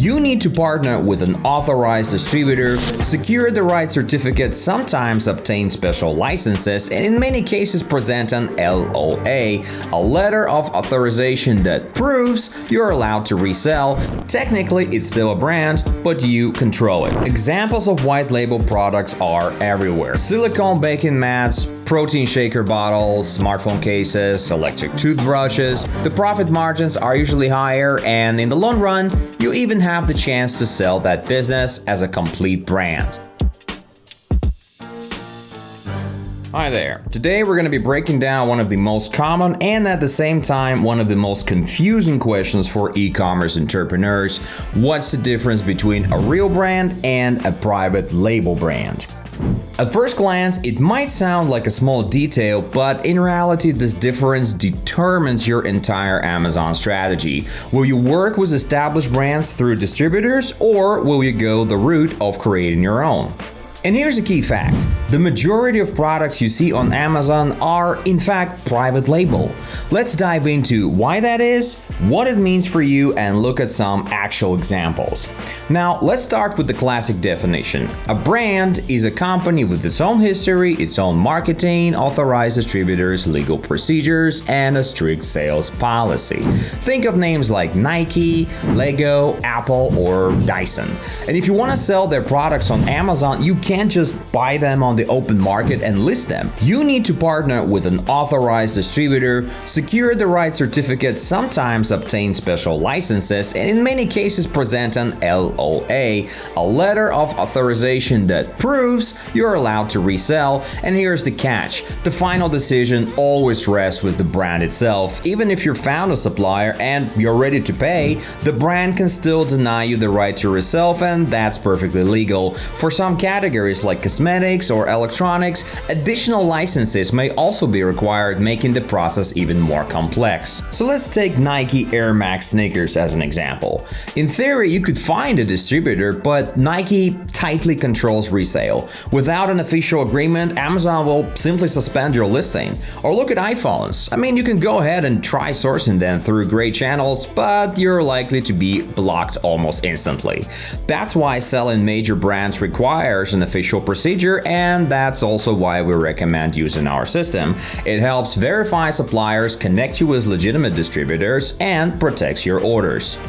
You need to partner with an authorized distributor, secure the right certificate, sometimes obtain special licenses, and in many cases present an LOA, a letter of authorization that proves you're allowed to resell. Technically, it's still a brand, but you control it. Examples of white label products are everywhere. Silicone baking mats, protein shaker bottles, smartphone cases, electric toothbrushes. The profit margins are usually higher, and in the long run, you even have the chance to sell that business as a complete brand. Hi there. Today we're going to be breaking down one of the most common and at the same time one of the most confusing questions for e-commerce entrepreneurs. What's the difference between a real brand and a private label brand? At first glance, it might sound like a small detail, but in reality, this difference determines your entire Amazon strategy. Will you work with established brands through distributors, or will you go the route of creating your own? And here's a key fact. The majority of products you see on Amazon are, in fact, private label. Let's dive into why that is, what it means for you, and look at some actual examples. Now, let's start with the classic definition. A brand is a company with its own history, its own marketing, authorized distributors, legal procedures, and a strict sales policy. Think of names like Nike, Lego, Apple, or Dyson. And if you want to sell their products on Amazon, you can't just buy them on the open market and list them. You need to partner with an authorized distributor, secure the right certificate, sometimes obtain special licenses, and in many cases present an LOA, a letter of authorization that proves you're allowed to resell. And here's the catch. The final decision always rests with the brand itself. Even if you're found a supplier and you're ready to pay, the brand can still deny you the right to resell, and that's perfectly legal. For some categories like cosmetics or electronics, additional licenses may also be required, making the process even more complex. So let's take Nike Air Max sneakers as an example. In theory, you could find a distributor, but Nike tightly controls resale. Without an official agreement, Amazon will simply suspend your listing. Or look at iPhones. I mean, you can go ahead and try sourcing them through great channels, but you're likely to be blocked almost instantly. That's why selling major brands requires an official procedure, and that's also why we recommend using our system. It helps verify suppliers, connect you with legitimate distributors, and protects your orders.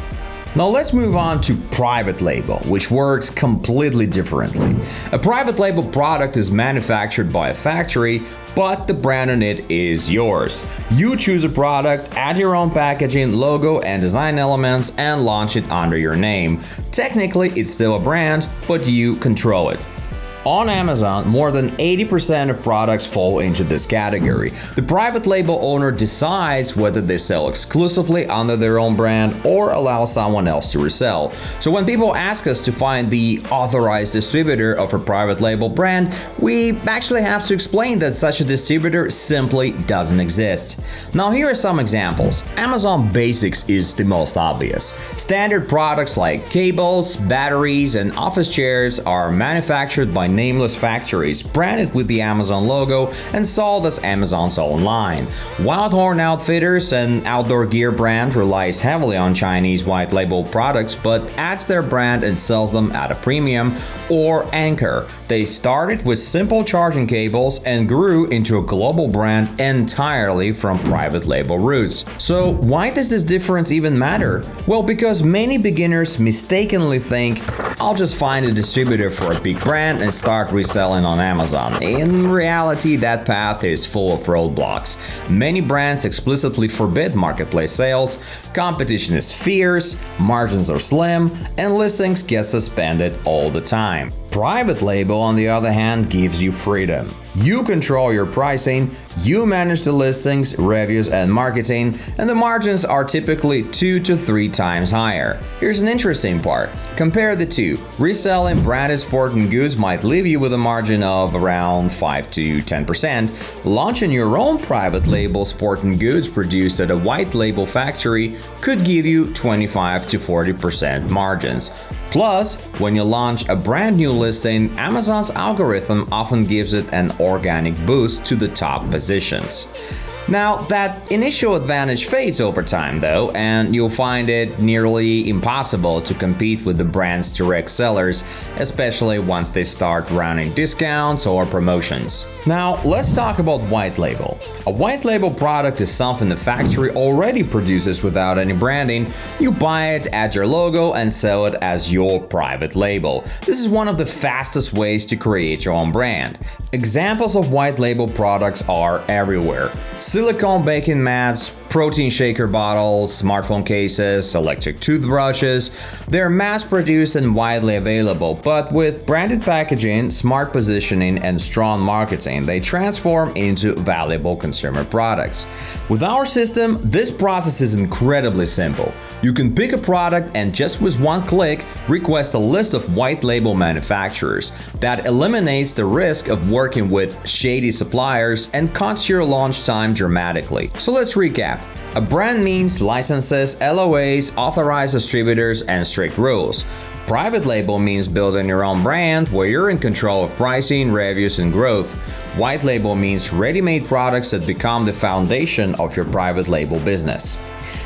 Now let's move on to private label, which works completely differently. A private label product is manufactured by a factory, but the brand on it is yours. You choose a product, add your own packaging, logo, and design elements, and launch it under your name. Technically, it's still a brand, but you control it. On Amazon, more than 80% of products fall into this category. The private label owner decides whether they sell exclusively under their own brand or allow someone else to resell. So when people ask us to find the authorized distributor of a private label brand, we actually have to explain that such a distributor simply doesn't exist. Now here are some examples. Amazon Basics is the most obvious. Standard products like cables, batteries, and office chairs are manufactured by nameless factories, branded with the Amazon logo, and sold as Amazon's own line. WildHorn Outfitters, an outdoor gear brand, relies heavily on Chinese white label products, but adds their brand and sells them at a premium. Or Anker. They started with simple charging cables and grew into a global brand entirely from private label roots. So why does this difference even matter? Well, because many beginners mistakenly think, I'll just find a distributor for a big brand and start reselling on Amazon. In reality, that path is full of roadblocks. Many brands explicitly forbid marketplace sales, competition is fierce, margins are slim, and listings get suspended all the time. Private label, on the other hand, gives you freedom. You control your pricing, you manage the listings, reviews, and marketing, and the margins are typically 2 to 3 times higher. Here's an interesting part. Compare the two. Reselling branded sporting goods might leave you with a margin of around 5 to 10%. Launching your own private label sporting goods produced at a white label factory could give you 25 to 40% margins. Plus, when you launch a brand new listing, Amazon's algorithm often gives it an organic boost to the top positions. Now, that initial advantage fades over time though, and you'll find it nearly impossible to compete with the brand's direct sellers, especially once they start running discounts or promotions. Now, let's talk about white label. A white label product is something the factory already produces without any branding. You buy it, add your logo, and sell it as your private label. This is one of the fastest ways to create your own brand. Examples of white label products are everywhere. Silicone baking mats, protein shaker bottles, smartphone cases, electric toothbrushes. They're mass-produced and widely available, but with branded packaging, smart positioning, and strong marketing, they transform into valuable consumer products. With our system, this process is incredibly simple. You can pick a product and just with one click, request a list of white label manufacturers. That eliminates the risk of working with shady suppliers and cuts your launch time dramatically. So let's recap. A brand means licenses, LOAs, authorized distributors, and strict rules. Private label means building your own brand where you're in control of pricing, reviews, and growth. White label means ready-made products that become the foundation of your private label business.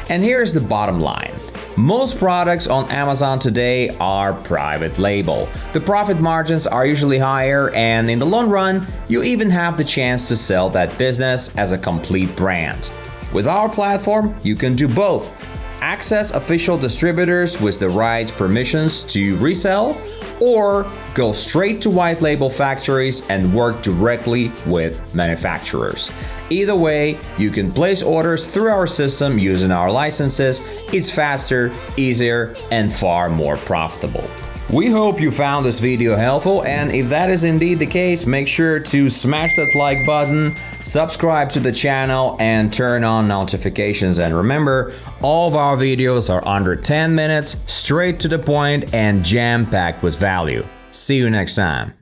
And here's the bottom line. Most products on Amazon today are private label. The profit margins are usually higher, and in the long run, you even have the chance to sell that business as a complete brand. With our platform, you can do both. Access official distributors with the right permissions to resell, or go straight to white label factories and work directly with manufacturers. Either way, you can place orders through our system using our licenses. It's faster, easier, and far more profitable. We hope you found this video helpful, and if that is indeed the case, make sure to smash that like button, subscribe to the channel, and turn on notifications. And remember, all of our videos are under 10 minutes, straight to the point, and jam-packed with value. See you next time.